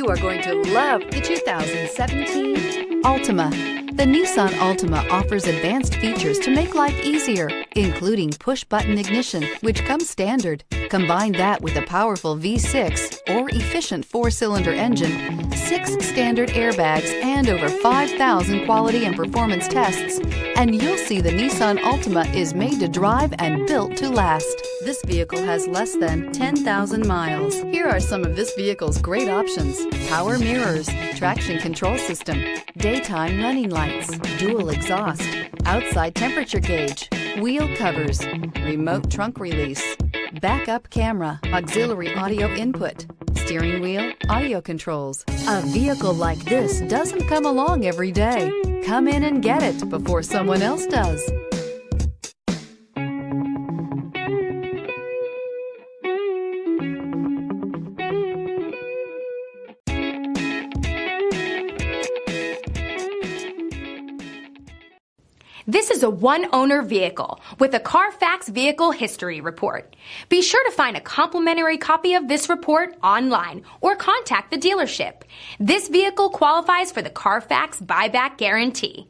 You are going to love the 2017 Altima. The Nissan Altima offers advanced features to make life easier, including push-button ignition, which comes standard. Combine that with a powerful V6 or efficient 4-cylinder engine, 6 standard airbags, and over 5,000 quality and performance tests, and you'll see the Nissan Altima is made to drive and built to last. This vehicle has less than 10,000 miles. Here are some of this vehicle's great options: power mirrors, traction control system, daytime running lights, dual exhaust, outside temperature gauge, wheel covers, remote trunk release, backup camera, auxiliary audio input, steering wheel audio controls. A vehicle like this doesn't come along every day. Come in and get it before someone else does. This is a one-owner vehicle with a CARFAX Vehicle History Report. Be sure to find a complimentary copy of this report online or contact the dealership. This vehicle qualifies for the CARFAX Buyback Guarantee.